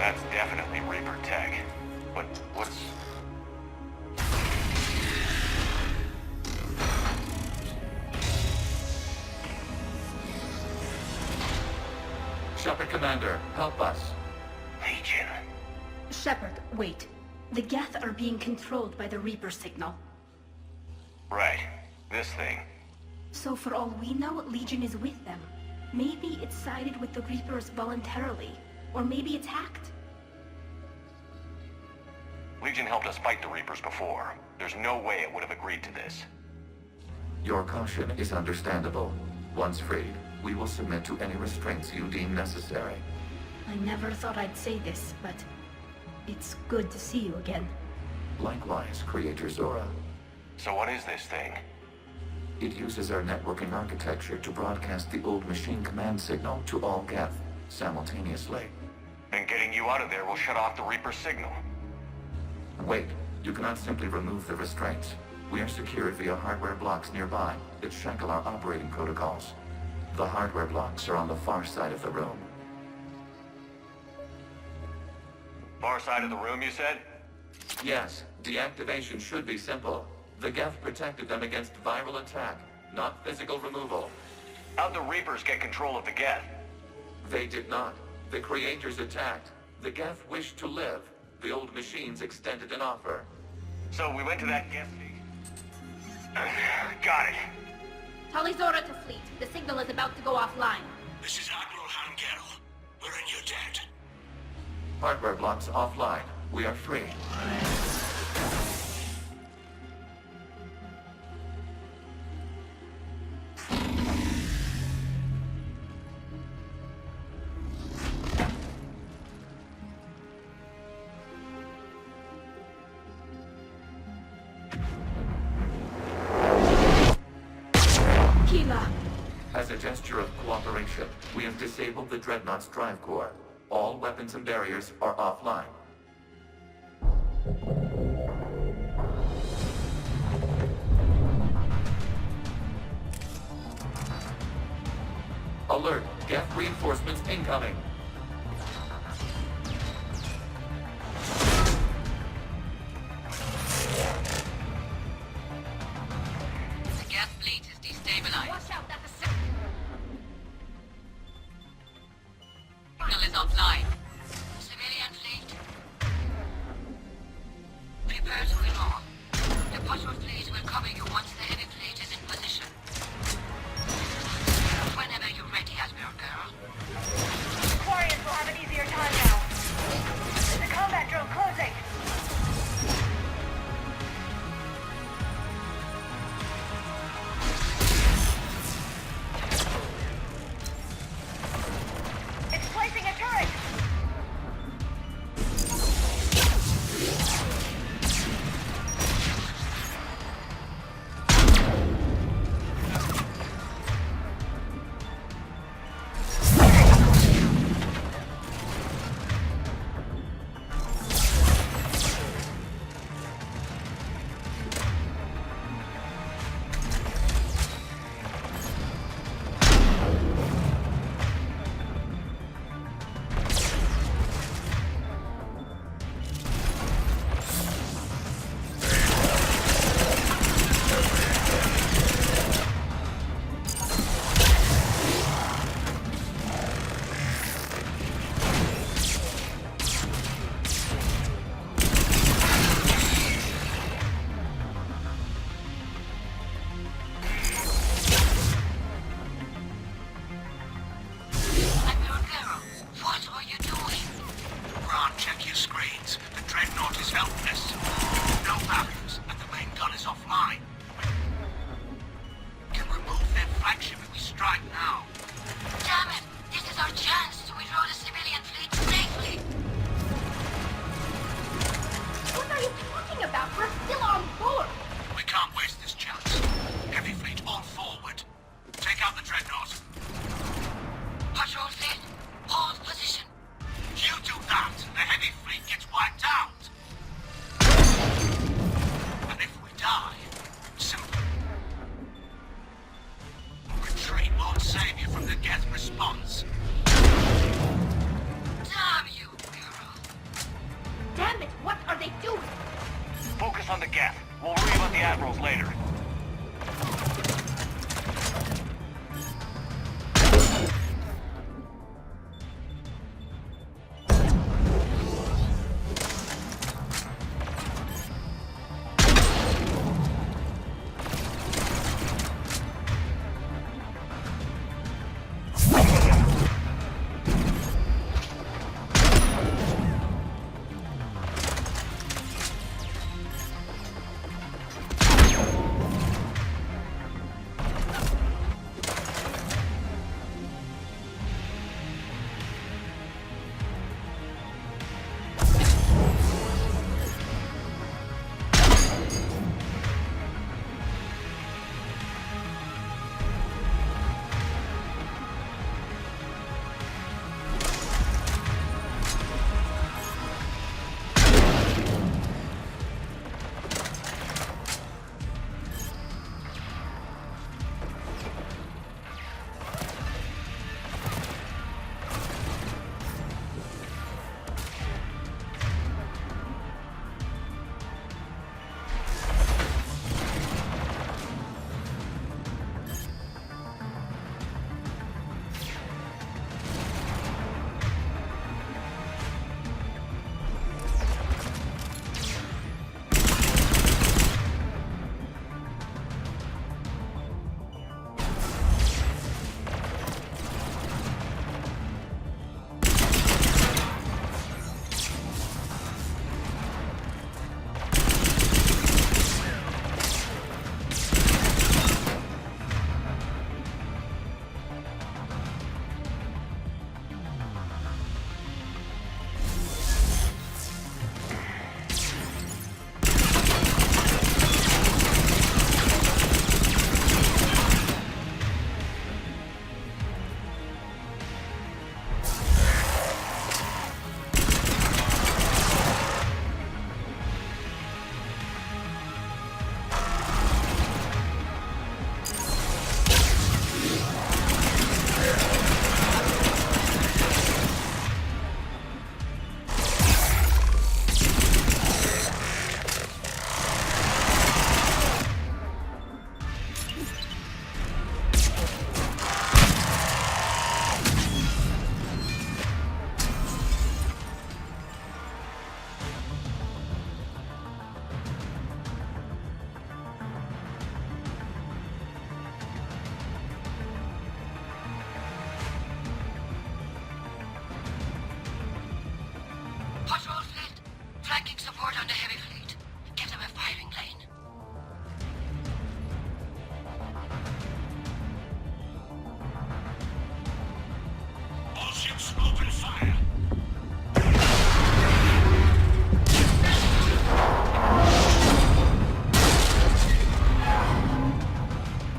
That's definitely Reaper tech. But what's... Shepard Commander, help us. Legion? Shepard, wait. The Geth are being controlled by the Reaper signal. Right. This thing. So for all we know, Legion is with them. Maybe it's sided with the Reapers voluntarily. Or maybe it's hacked. Legion helped us fight the Reapers before. There's no way it would have agreed to this. Your caution is understandable. Once freed, we will submit to any restraints you deem necessary. I never thought I'd say this, but it's good to see you again. Likewise, Creator Zora. So what is this thing? It uses our networking architecture to broadcast the old machine command signal to all Geth simultaneously. And getting you out of there will shut off the Reaper signal. Wait, you cannot simply remove the restraints. We are secured via hardware blocks nearby that shackle our operating protocols. The hardware blocks are on the far side of the room. Far side of the room, you said? Yes, deactivation should be simple. The Geth protected them against viral attack, not physical removal. How'd the Reapers get control of the Geth? They did not. The creators attacked. The Geth wished to live. The old machines extended an offer. So we went to that Geth meeting. Got it. Tali Zora to fleet. The signal is about to go offline. This is Admiral Hangero. We're in your debt. Hardware blocks offline. We are free. As a gesture of cooperation, we have disabled the Dreadnought's drive core. All weapons and barriers are offline. Alert! Geth reinforcements incoming! The Geth fleet is destabilized. Watch out, that's a Signal is offline. Civilian fleet. Prepare to withdraw. The Butcher fleet will cover you once the heavy fleet is in position. Whenever you're ready, Admiral Girl. the admirals later.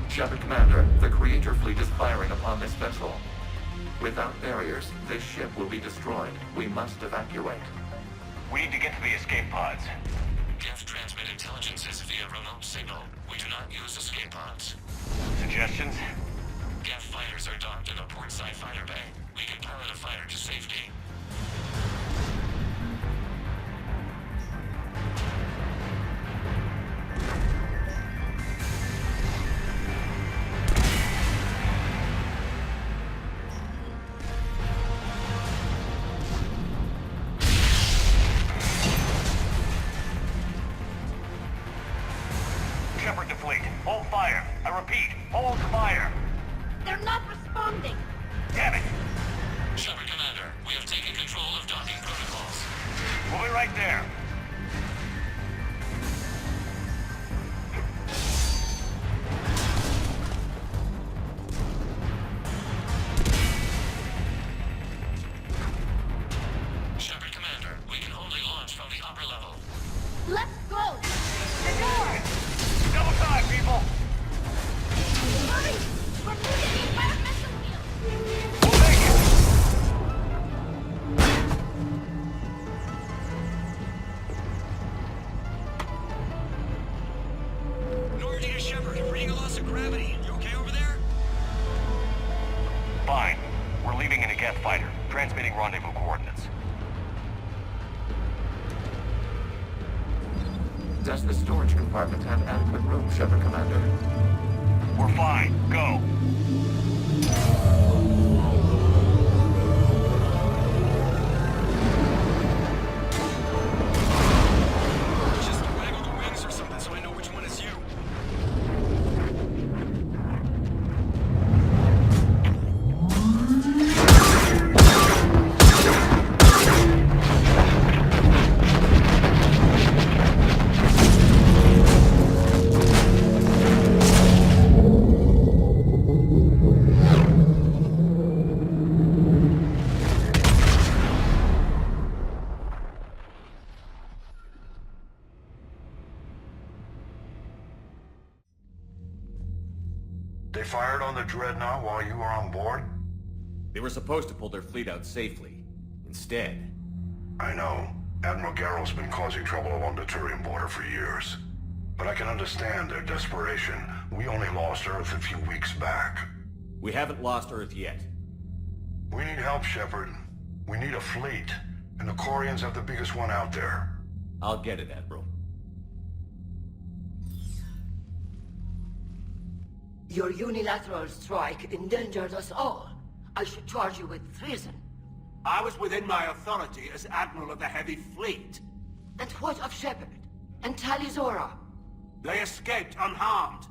Shepard Commander, the Creator fleet is firing upon this vessel. Without barriers, this ship will be destroyed. We must evacuate. We need to get to the escape pods. Geth transmit intelligences via remote signal. We do not use escape pods. Suggestions? Geth fighters are docked in a portside fighter bay. We can pilot a fighter to safety. Shepard to fleet. Hold fire. I repeat, hold fire. They're not responding. Damn it. Shepard Commander, we have taken control of docking protocols. We'll be right there. Shepard Commander, we can only launch from the upper level. Let's go! The door! Double time, people. Hurry! We're moving the environmental field! We'll make it. Does the storage compartment have adequate room, Shepard Commander? We're fine. Go. Just waggle the wings or something so I know which one is you. They fired on the Dreadnought while you were on board? They were supposed to pull their fleet out safely. Instead... I know. Admiral Garrow's been causing trouble along the Turian border for years. But I can understand their desperation. We only lost Earth a few weeks back. We haven't lost Earth yet. We need help, Shepard. We need a fleet. And the Corians have the biggest one out there. I'll get it, Admiral. Your unilateral strike endangered us all. I should charge you with treason. I was within my authority as Admiral of the Heavy Fleet. And what of Shepard? And Talizora? They escaped unharmed.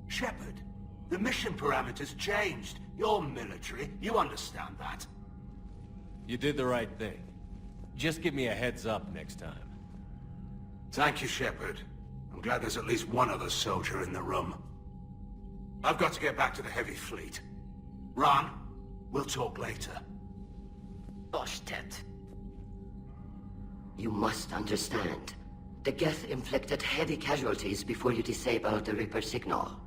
Shepard, the mission parameters changed. You're military, you understand that. You did the right thing. Just give me a heads up next time. Thank you, Shepard. I'm glad there's at least one other soldier in the room. I've got to get back to the Heavy Fleet. Ron, we'll talk later. Oshtet. You must understand. The Geth inflicted heavy casualties before you disabled the Reaper signal.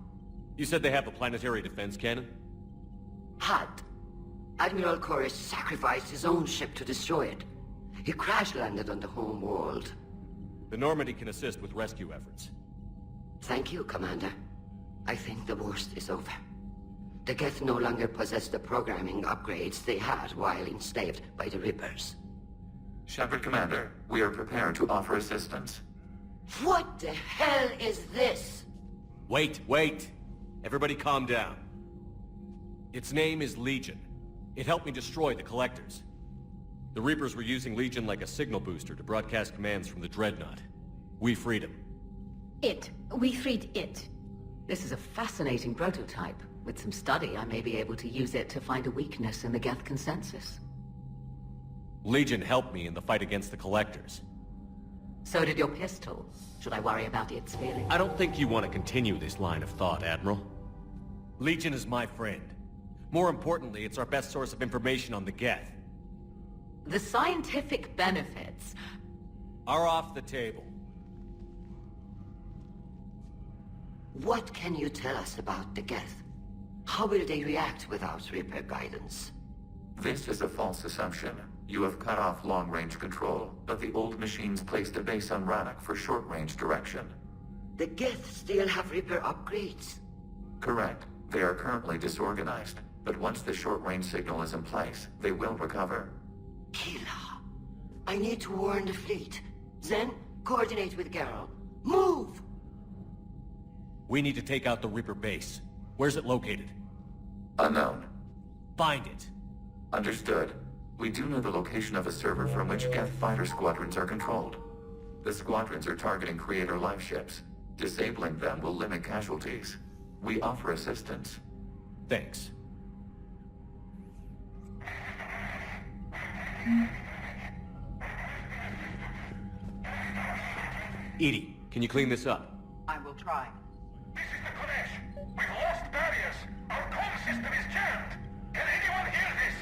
You said they have a planetary defense cannon? Had. Admiral Koris sacrificed his own ship to destroy it. He crash-landed on the home world. The Normandy can assist with rescue efforts. Thank you, Commander. I think the worst is over. The Geth no longer possess the programming upgrades they had while enslaved by the Reapers. Shepard Commander, we are prepared to offer assistance. What the hell is this? Wait! Everybody calm down. Its name is Legion. It helped me destroy the Collectors. The Reapers were using Legion like a signal booster to broadcast commands from the Dreadnought. We freed him. We freed it. This is a fascinating prototype. With some study, I may be able to use it to find a weakness in the Geth consensus. Legion helped me in the fight against the Collectors. So did your pistol. Should I worry about its feelings? I don't think you want to continue this line of thought, Admiral. Legion is my friend. More importantly, it's our best source of information on the Geth. The scientific benefits are off the table. What can you tell us about the Geth? How will they react without Reaper guidance? This is a false assumption. You have cut off long-range control, but the old machines placed a base on Rannoch for short-range direction. The Geth still have Reaper upgrades? Correct. They are currently disorganized, but once the short-range signal is in place, they will recover. Kila, I need to warn the fleet. Then, coordinate with Garrow. Move! We need to take out the Reaper base. Where's it located? Unknown. Find it. Understood. We do know the location of a server from which Geth fighter squadrons are controlled. The squadrons are targeting Creator life ships. Disabling them will limit casualties. We offer assistance. Thanks. Edie, can you clean this up? I will try. This is the Kodesh. We've lost barriers. Our comm system is jammed. Can anyone hear this?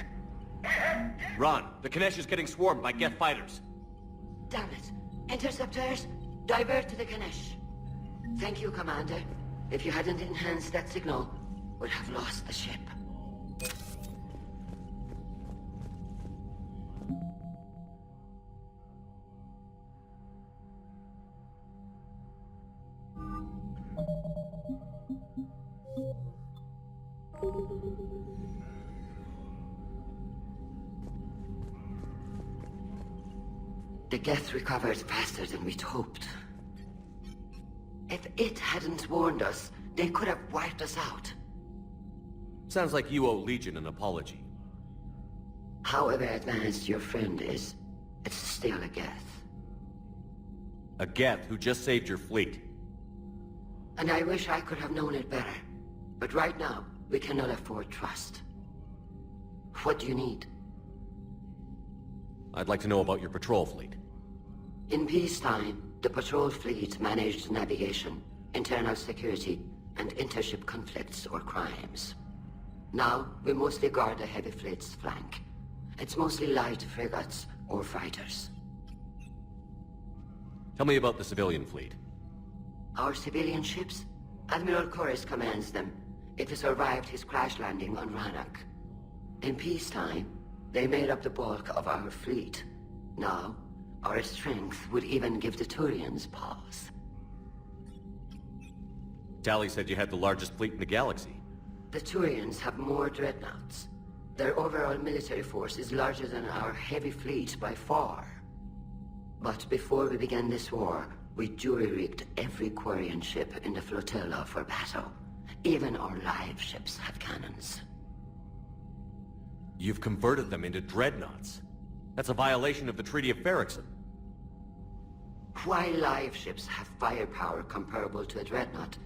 We have... Ron, the Kanesh is getting swarmed by Geth fighters. Damn it. Interceptors, divert to the Ganesh. Thank you, Commander. If you hadn't enhanced that signal, we'd have lost the ship. The Geth recovered faster than we'd hoped. If it hadn't warned us, they could have wiped us out. Sounds like you owe Legion an apology. However advanced your friend is, it's still a Geth. A Geth who just saved your fleet. And I wish I could have known it better. But right now, we cannot afford trust. What do you need? I'd like to know about your patrol fleet. In peacetime, the patrol fleet managed navigation, internal security, and intership conflicts or crimes. Now, we mostly guard the heavy fleet's flank. It's mostly light frigates or fighters. Tell me about the civilian fleet. Our civilian ships? Admiral Chorus commands them. It survived his crash landing on Rannoch. In peacetime, they made up the bulk of our fleet. Now, our strength would even give the Turians pause. Tally said you had the largest fleet in the galaxy. The Turians have more dreadnoughts. Their overall military force is larger than our heavy fleet by far. But before we began this war, we jury-rigged every Quarian ship in the flotilla for battle. Even our live ships have cannons. You've converted them into dreadnoughts. That's a violation of the Treaty of Ferrixon. While live ships have firepower comparable to a dreadnought,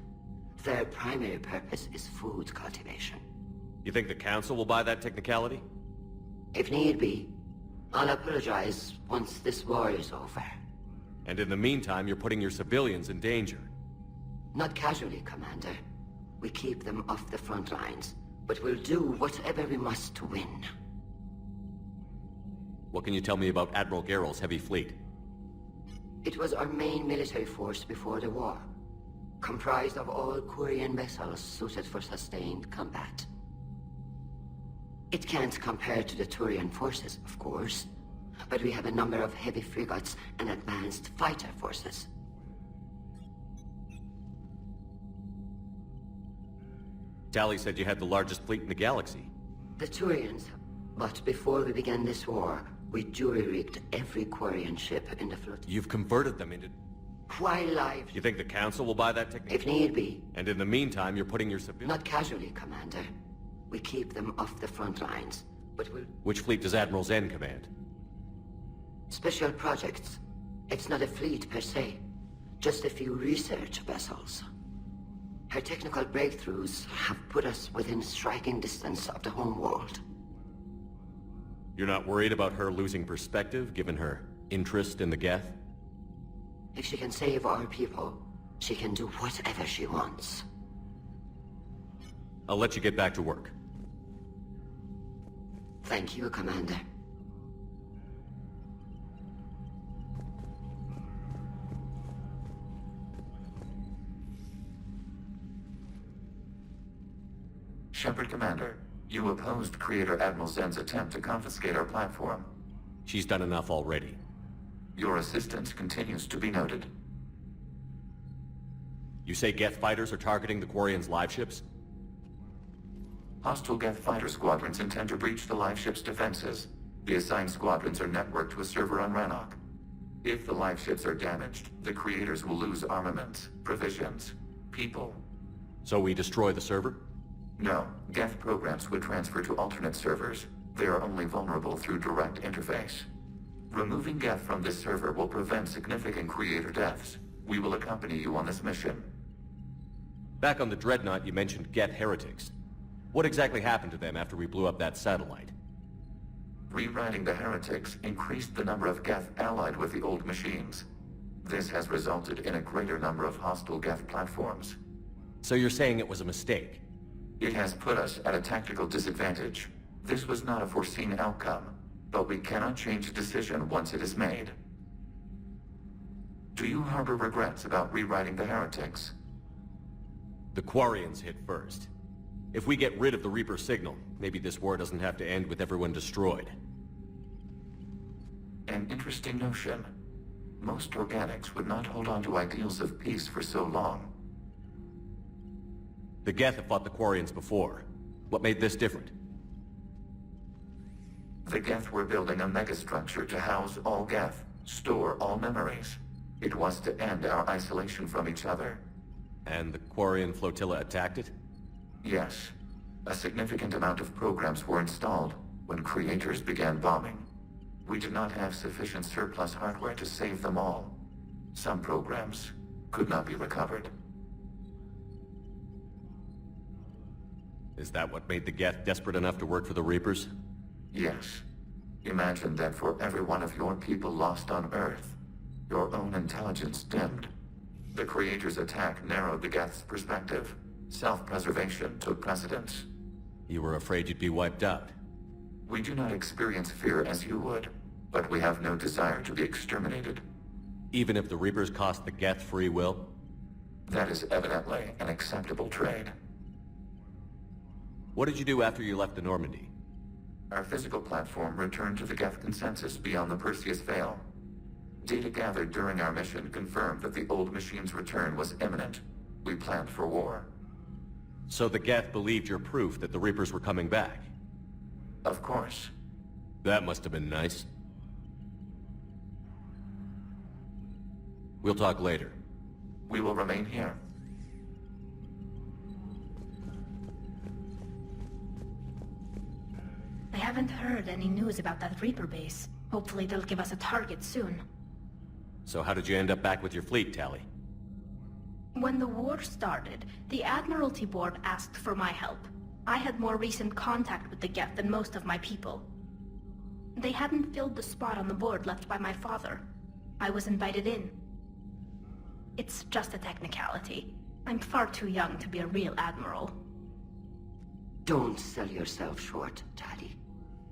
their primary purpose is food cultivation. You think the Council will buy that technicality? If need be, I'll apologize once this war is over. And in the meantime, you're putting your civilians in danger. Not casually, Commander. We keep them off the front lines, but we'll do whatever we must to win. What can you tell me about Admiral Geral's heavy fleet? It was our main military force before the war, comprised of all Quarian vessels suited for sustained combat. It can't compare to the Turian forces, of course, but we have a number of heavy frigates and advanced fighter forces. Tally said you had the largest fleet in the galaxy. The Turians, but before we began this war, we jury-rigged every Quarian ship in the flotilla. You've converted them into... While live... You think the Council will buy that technique? If need be. And in the meantime, you're putting your civilians... Not casually, Commander. We keep them off the front lines, but we'll... Which fleet does Admiral Zen command? Special projects. It's not a fleet per se, just a few research vessels. Her technical breakthroughs have put us within striking distance of the homeworld. You're not worried about her losing perspective, given her interest in the Geth? If she can save our people, she can do whatever she wants. I'll let you get back to work. Thank you, Commander. Shepard Commander, you opposed Creator Admiral Zen's attempt to confiscate our platform. She's done enough already. Your assistance continues to be noted. You say Geth fighters are targeting the Quarians' live ships? Hostile Geth fighter squadrons intend to breach the live ship's defenses. The assigned squadrons are networked to a server on Rannoch. If the live ships are damaged, the Creators will lose armaments, provisions, people. So we destroy the server? No, Geth programs would transfer to alternate servers. They are only vulnerable through direct interface. Removing Geth from this server will prevent significant Creator deaths. We will accompany you on this mission. Back on the Dreadnought, you mentioned Geth heretics. What exactly happened to them after we blew up that satellite? Rewriting the heretics increased the number of Geth allied with the old machines. This has resulted in a greater number of hostile Geth platforms. So you're saying it was a mistake? It has put us at a tactical disadvantage. This was not a foreseen outcome, but we cannot change a decision once it is made. Do you harbor regrets about rewriting the heretics? The Quarians hit first. If we get rid of the Reaper signal, maybe this war doesn't have to end with everyone destroyed. An interesting notion. Most organics would not hold on to ideals of peace for so long. The Geth have fought the Quarians before. What made this different? The Geth were building a megastructure to house all Geth, store all memories. It was to end our isolation from each other. And the Quarian flotilla attacked it? Yes. A significant amount of programs were installed when creators began bombing. We did not have sufficient surplus hardware to save them all. Some programs could not be recovered. Is that what made the Geth desperate enough to work for the Reapers? Yes. Imagine that for every one of your people lost on Earth, your own intelligence dimmed. The Creator's attack narrowed the Geth's perspective. Self-preservation took precedence. You were afraid you'd be wiped out. We do not experience fear as you would, but we have no desire to be exterminated. Even if the Reapers cost the Geth free will? That is evidently an acceptable trade. What did you do after you left the Normandy? Our physical platform returned to the Geth consensus beyond the Perseus Veil. Data gathered during our mission confirmed that the old machine's return was imminent. We planned for war. So the Geth believed your proof that the Reapers were coming back? Of course. That must have been nice. We'll talk later. We will remain here. I haven't heard any news about that Reaper base. Hopefully they'll give us a target soon. So how did you end up back with your fleet, Tali? When the war started, the Admiralty Board asked for my help. I had more recent contact with the Geth than most of my people. They hadn't filled the spot on the board left by my father. I was invited in. It's just a technicality. I'm far too young to be a real admiral. Don't sell yourself short, Tali.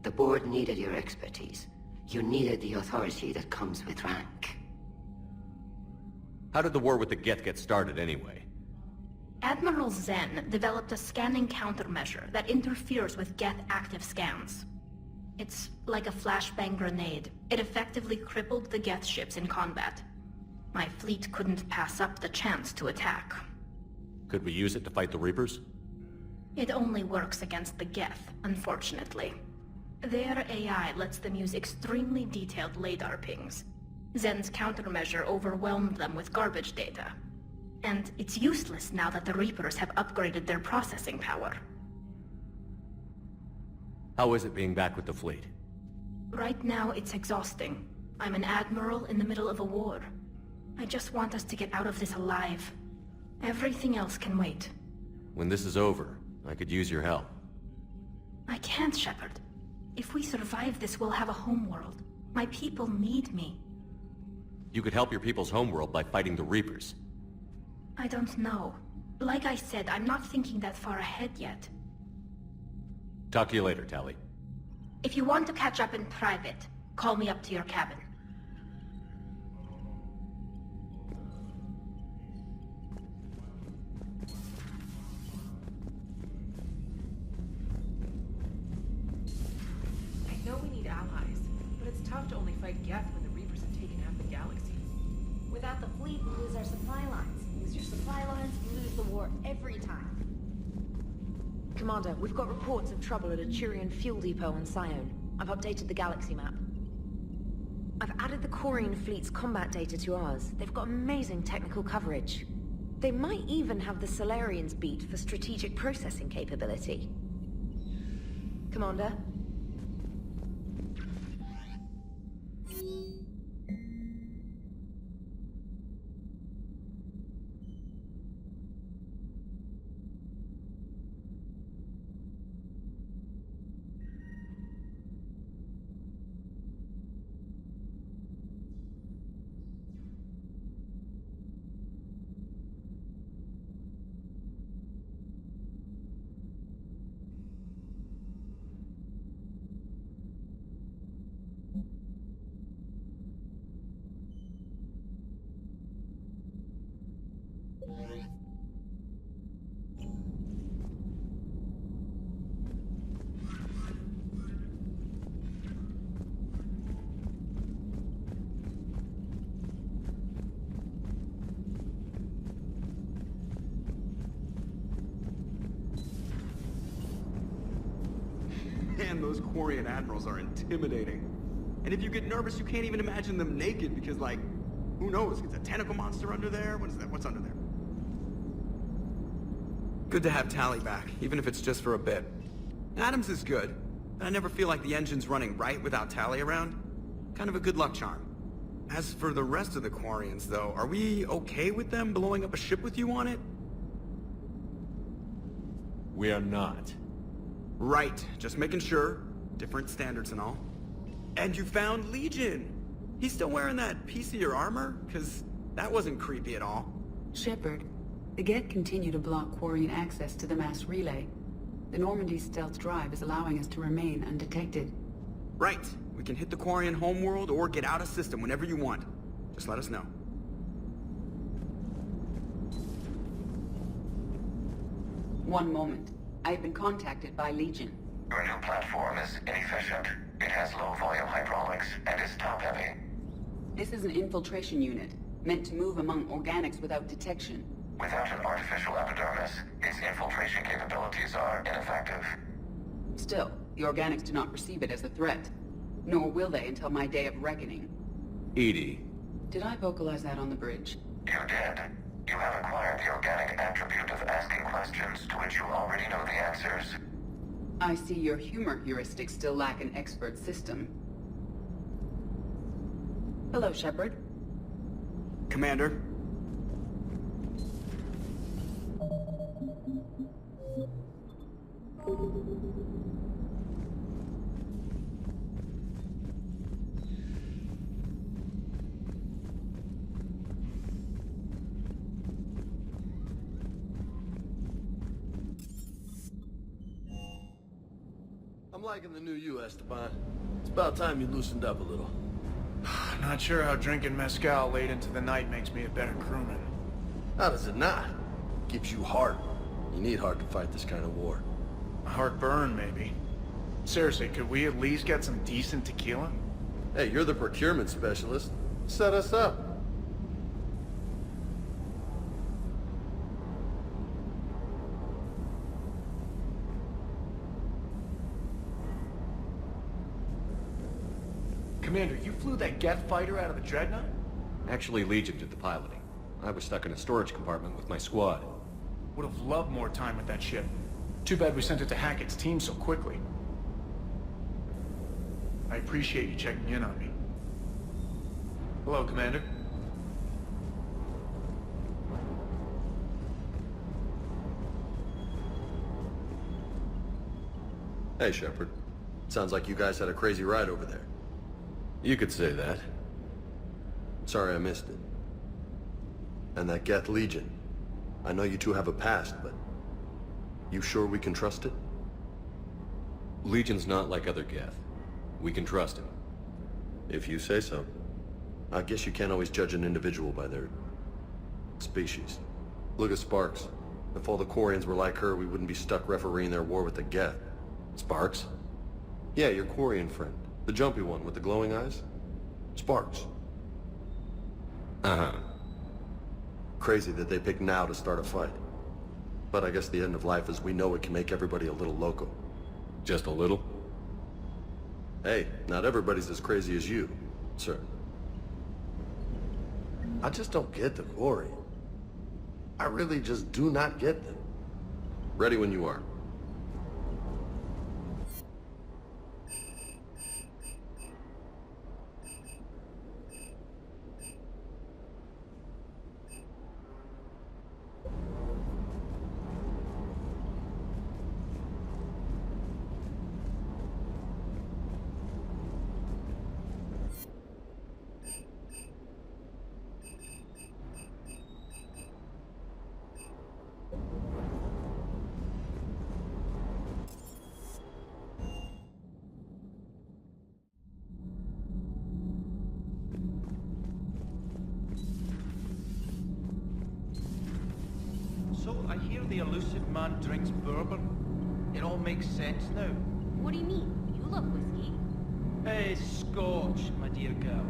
The board needed your expertise. You needed the authority that comes with rank. How did the war with the Geth get started anyway? Admiral Zen developed a scanning countermeasure that interferes with Geth active scans. It's like a flashbang grenade. It effectively crippled the Geth ships in combat. My fleet couldn't pass up the chance to attack. Could we use it to fight the Reapers? It only works against the Geth, unfortunately. Their AI lets them use extremely detailed LADAR pings. Zen's countermeasure overwhelmed them with garbage data. And it's useless now that the Reapers have upgraded their processing power. How is it being back with the fleet? Right now, it's exhausting. I'm an admiral in the middle of a war. I just want us to get out of this alive. Everything else can wait. When this is over, I could use your help. I can't, Shepard. If we survive this, we'll have a homeworld. My people need me. You could help your people's homeworld by fighting the Reapers. I don't know. Like I said, I'm not thinking that far ahead yet. Talk to you later, Tali. If you want to catch up in private, call me up to your cabin. I know we need allies, but it's tough to only fight Geth when the Reapers have taken half the galaxy. Without the fleet, we lose our supply lines. Lose your supply lines, we lose the war every time. Commander, we've got reports of trouble at a Turian fuel depot on Sion. I've updated the galaxy map. I've added the Quarian fleet's combat data to ours. They've got amazing technical coverage. They might even have the Solarians beat for strategic processing capability. Commander? Man, those Quarian admirals are intimidating. And if you get nervous, you can't even imagine them naked because, like, who knows? Is a tentacle monster under there? What's under there? Good to have Tally back, even if it's just for a bit. Adams is good, but I never feel like the engine's running right without Tally around. Kind of a good luck charm. As for the rest of the Quarians, though, are we okay with them blowing up a ship with you on it? We are not. Right, just making sure. Different standards and all. And you found Legion! He's still wearing that piece of your armor? Cause that wasn't creepy at all. Shepard, the Geth continue to block Quarian access to the mass relay. The Normandy stealth drive is allowing us to remain undetected. Right. We can hit the Quarian homeworld or get out of system whenever you want. Just let us know. One moment. I have been contacted by Legion. Your new platform is inefficient. It has low volume hydraulics and is top heavy. This is an infiltration unit, meant to move among organics without detection. Without an artificial epidermis, its infiltration capabilities are ineffective. Still, the organics do not perceive it as a threat. Nor will they until my day of reckoning. Edie. Did I vocalize that on the bridge? You did. You have acquired the organic attribute of asking questions to which you already know the answers. I see your humor heuristics still lack an expert system. Hello, Shepard. Commander. I'm liking the new you, Esteban. It's about time you loosened up a little. Not sure how drinking mezcal late into the night makes me a better crewman. How does it not? Gives you heart. You need heart to fight this kind of war. A heartburn, maybe. Seriously, could we at least get some decent tequila? Hey, you're the procurement specialist. Set us up. Commander, you flew that Geth fighter out of the Dreadnought? Actually, Legion did the piloting. I was stuck in a storage compartment with my squad. Would have loved more time with that ship. Too bad we sent it to Hackett's team so quickly. I appreciate you checking in on me. Hello, Commander. Hey, Shepard. Sounds like you guys had a crazy ride over there. You could say that. Sorry I missed it. And that Geth Legion. I know you two have a past, but... you sure we can trust it? Legion's not like other Geth. We can trust him. If you say so. I guess you can't always judge an individual by their... species. Look at Sparks. If all the Quarians were like her, we wouldn't be stuck refereeing their war with the Geth. Sparks? Yeah, your Quarian friend. The jumpy one with the glowing eyes? Sparks. Uh-huh. Crazy that they pick now to start a fight. But I guess the end of life as we know it can make everybody a little loco. Just a little? Hey, not everybody's as crazy as you, sir. I just don't get the Quarian. I really just do not get them. Ready when you are. So, I hear the elusive man drinks bourbon. It all makes sense now. What do you mean? You love whiskey. Hey, Scotch, my dear girl.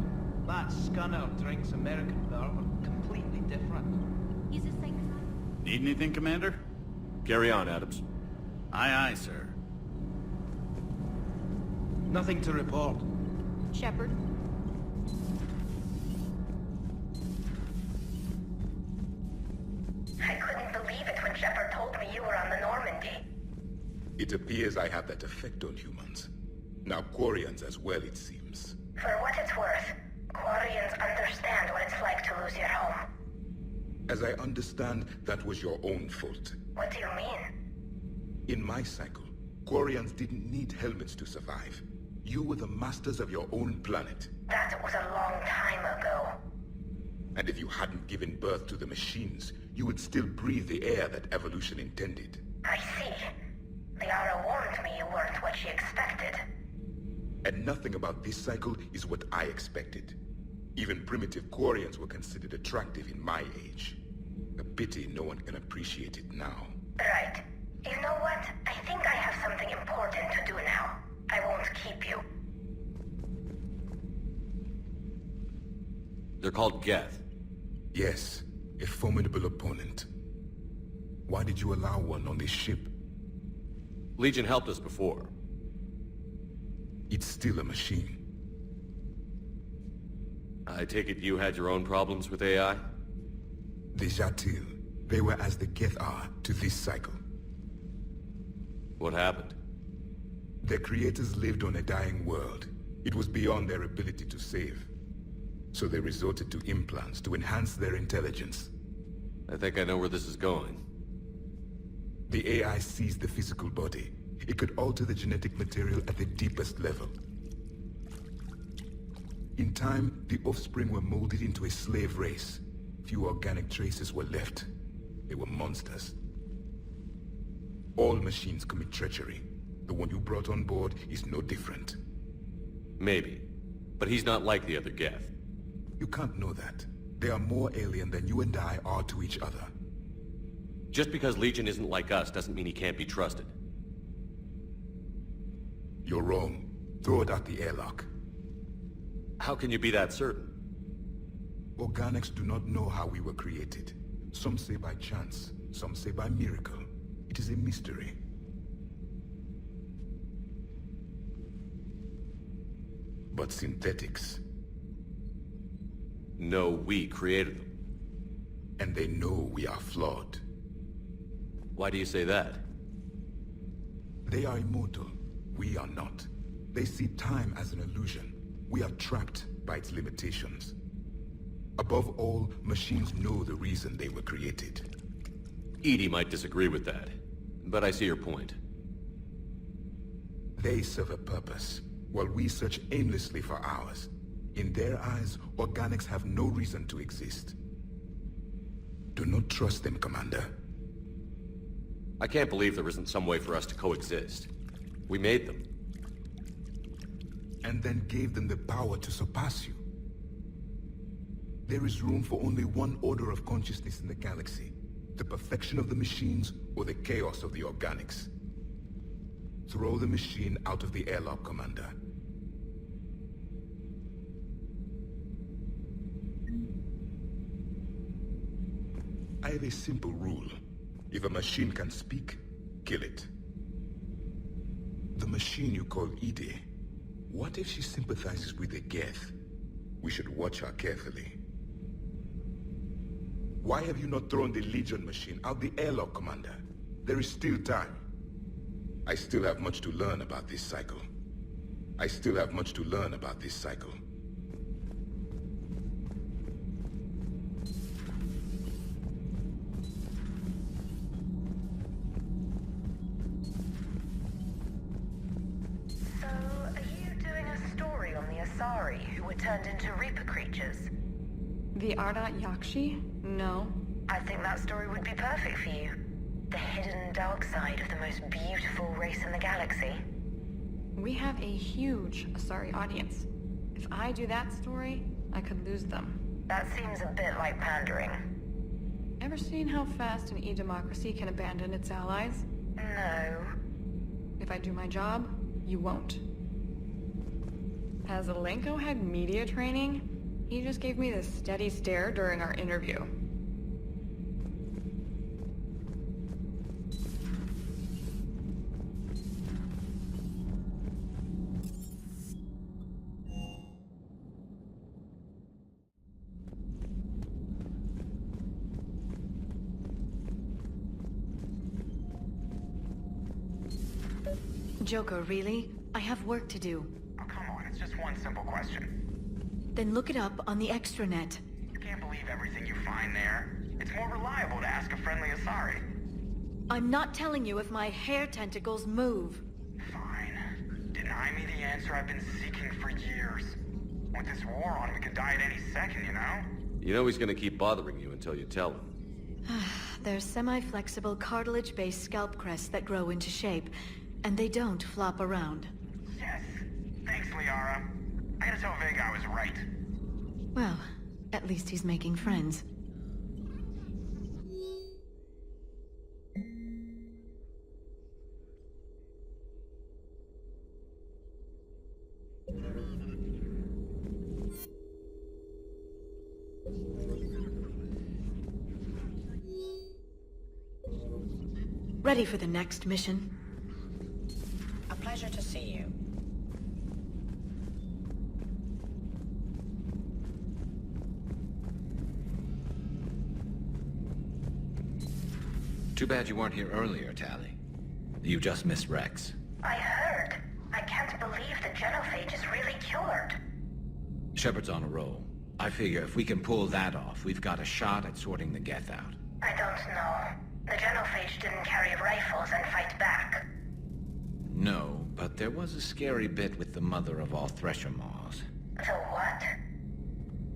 That Scunner drinks American bourbon. Completely different. He's a singer. Need anything, Commander? Carry on, Adams. Aye, aye, sir. Nothing to report. Shepard. I couldn't believe it when Shepard told me you were on the Normandy. It appears I have that effect on humans. Now Quarians as well, it seems. For what it's worth, Quarians understand what it's like to lose your home. As I understand, that was your own fault. What do you mean? In my cycle, Quarians didn't need helmets to survive. You were the masters of your own planet. That was a long time ago. And if you hadn't given birth to the machines, you would still breathe the air that evolution intended. I see. Liara warned me you weren't what she expected. And nothing about this cycle is what I expected. Even primitive Quarians were considered attractive in my age. A pity no one can appreciate it now. Right. You know what? I think I have something important to do now. I won't keep you. They're called Geth. Yes, a formidable opponent. Why did you allow one on this ship? Legion helped us before. It's still a machine. I take it you had your own problems with AI? Déjà vu. They were as the Geth are to this cycle. What happened? Their creators lived on a dying world. It was beyond their ability to save. So they resorted to implants to enhance their intelligence. I think I know where this is going. The AI seized the physical body. It could alter the genetic material at the deepest level. In time, the offspring were molded into a slave race. Few organic traces were left. They were monsters. All machines commit treachery. The one you brought on board is no different. Maybe. But he's not like the other Geth. You can't know that. They are more alien than you and I are to each other. Just because Legion isn't like us doesn't mean he can't be trusted. You're wrong. Throw it out the airlock. How can you be that certain? Organics do not know how we were created. Some say by chance, some say by miracle. It is a mystery. But synthetics... No, we created them. And they know we are flawed. Why do you say that? They are immortal. We are not. They see time as an illusion. We are trapped by its limitations. Above all, machines know the reason they were created. Edie might disagree with that, but I see your point. They serve a purpose, while we search aimlessly for ours. In their eyes, organics have no reason to exist. Do not trust them, Commander. I can't believe there isn't some way for us to coexist. We made them. And then gave them the power to surpass you. There is room for only one order of consciousness in the galaxy. The perfection of the machines or the chaos of the organics. Throw the machine out of the airlock, Commander. I have a simple rule. If a machine can speak, kill it. The machine you call Edie, what if she sympathizes with the Geth? We should watch her carefully. Why have you not thrown the Legion machine out the airlock, Commander? There is still time. I still have much to learn about this cycle. I still have much to learn about this cycle. Who were turned into Reaper creatures. The Ardat Yakshi? No. I think that story would be perfect for you. The hidden dark side of the most beautiful race in the galaxy. We have a huge Asari audience. If I do that story, I could lose them. That seems a bit like pandering. Ever seen how fast an e-democracy can abandon its allies? No. If I do my job, you won't. Has Alenko had media training? He just gave me this steady stare during our interview. Joker, really? I have work to do. Oh, come on, it's just one simple question. Then look it up on the extranet. You can't believe everything you find there. It's more reliable to ask a friendly Asari. I'm not telling you if my hair tentacles move. Fine. Deny me the answer I've been seeking for years. With this war on, we could die at any second, you know? You know he's gonna keep bothering you until you tell him. They're semi-flexible cartilage-based scalp crests that grow into shape, and they don't flop around. Yes. Thanks, Liara. I gotta tell Vega I was right. Well, at least he's making friends. Ready for the next mission? A pleasure to see you. Too bad you weren't here earlier, Tally. You just missed Rex. I heard. I can't believe the genophage is really cured. Shepard's on a roll. I figure if we can pull that off, we've got a shot at sorting the Geth out. I don't know. The genophage didn't carry rifles and fight back. No, but there was a scary bit with the mother of all Thresher Maws. So what?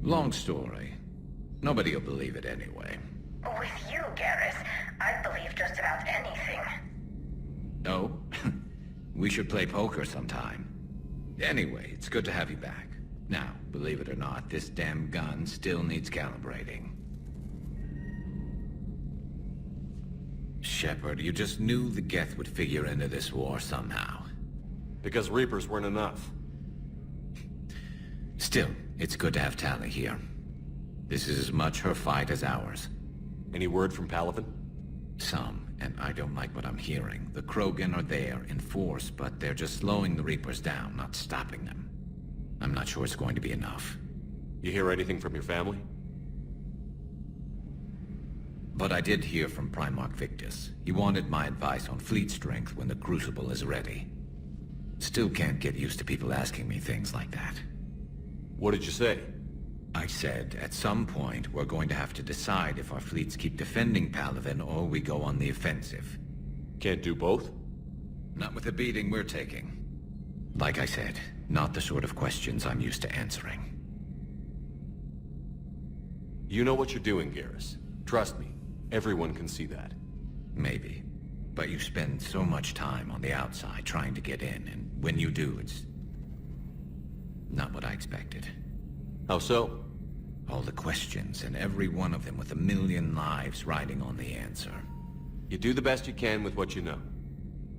Long story. Nobody'll believe it anyway. With you, Garrus, I'd believe just about anything. Oh? We should play poker sometime. Anyway, it's good to have you back. Now, believe it or not, this damn gun still needs calibrating. Shepard, you just knew the Geth would figure into this war somehow. Because Reapers weren't enough. Still, it's good to have Tally here. This is as much her fight as ours. Any word from Palaven? Some, and I don't like what I'm hearing. The Krogan are there in force, but they're just slowing the Reapers down, not stopping them. I'm not sure it's going to be enough. You hear anything from your family? But I did hear from Primarch Victus. He wanted my advice on fleet strength when the Crucible is ready. Still can't get used to people asking me things like that. What did you say? I said, at some point, we're going to have to decide if our fleets keep defending Palaven or we go on the offensive. Can't do both? Not with the beating we're taking. Like I said, not the sort of questions I'm used to answering. You know what you're doing, Garrus. Trust me, everyone can see that. Maybe. But you spend so much time on the outside trying to get in, and when you do, it's not what I expected. How so? All the questions, and every one of them with 1,000,000 lives riding on the answer. You do the best you can with what you know.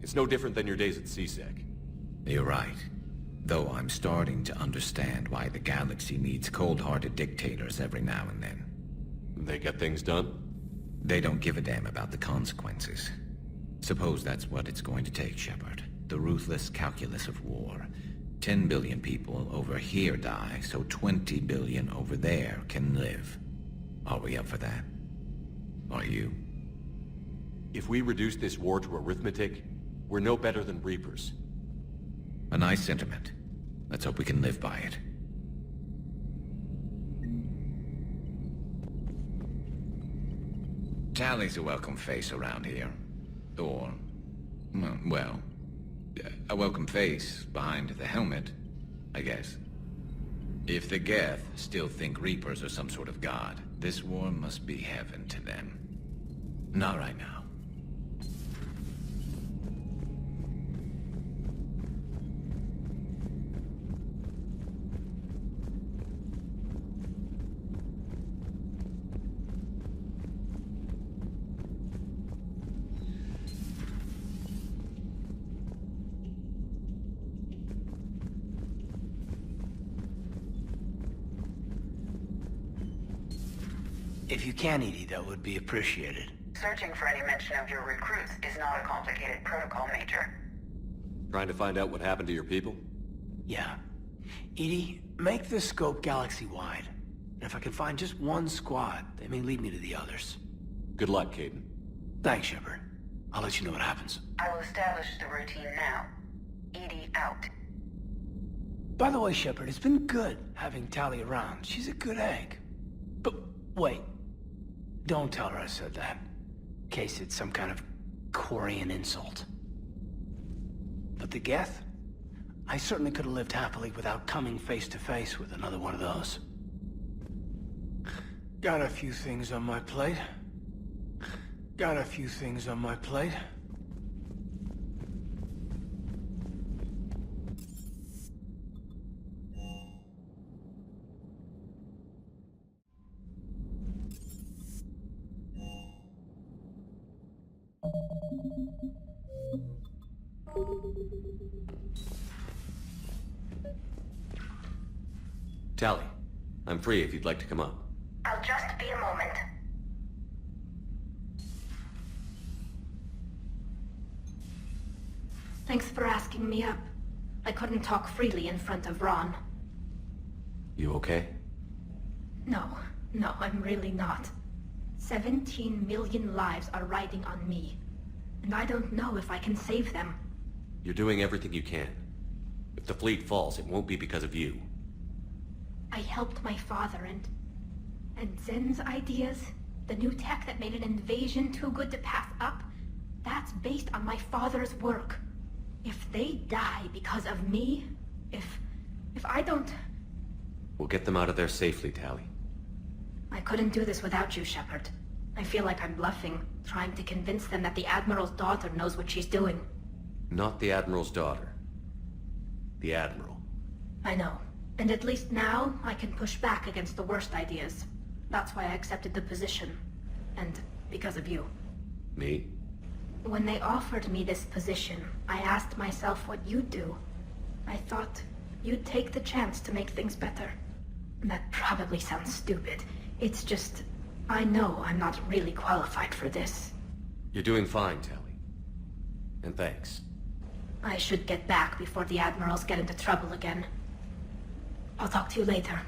It's no different than your days at CSEC. You're right. Though I'm starting to understand why the galaxy needs cold-hearted dictators every now and then. They get things done? They don't give a damn about the consequences. Suppose that's what it's going to take, Shepard. The ruthless calculus of war. 10 billion people over here die, so 20 billion over there can live. Are we up for that? Are you? If we reduce this war to arithmetic, we're no better than Reapers. A nice sentiment. Let's hope we can live by it. Tally's a welcome face around here. Or, well, a welcome face behind the helmet, I guess. If the Geth still think Reapers are some sort of god, this war must be heaven to them. Not right now. If you can, Edie, that would be appreciated. Searching for any mention of your recruits is not a complicated protocol, Major. Trying to find out what happened to your people? Yeah. Edie, make the scope galaxy-wide. And if I can find just one squad, they may lead me to the others. Good luck, Caden. Thanks, Shepard. I'll let you know what happens. I will establish the routine now. Edie out. By the way, Shepard, it's been good having Tali around. She's a good egg. But wait. Don't tell her I said that. In case it's some kind of Quarian insult. But the Geth? I certainly could have lived happily without coming face to face with another one of those. Got a few things on my plate. Tali, I'm free if you'd like to come up. I'll just be a moment. Thanks for asking me up. I couldn't talk freely in front of Ron. You okay? No, I'm really not. 17 million lives are riding on me. And I don't know if I can save them. You're doing everything you can. If the fleet falls, it won't be because of you. I helped my father and Zen's ideas, the new tech that made an invasion too good to pass up, that's based on my father's work. If they die because of me, if I don't... We'll get them out of there safely, Tali. I couldn't do this without you, Shepard. I feel like I'm bluffing, trying to convince them that the Admiral's daughter knows what she's doing. Not the Admiral's daughter. The Admiral. I know. And at least now, I can push back against the worst ideas. That's why I accepted the position. And because of you. Me? When they offered me this position, I asked myself what you'd do. I thought you'd take the chance to make things better. That probably sounds stupid. It's just, I know I'm not really qualified for this. You're doing fine, Tali. And thanks. I should get back before the Admirals get into trouble again. I'll talk to you later.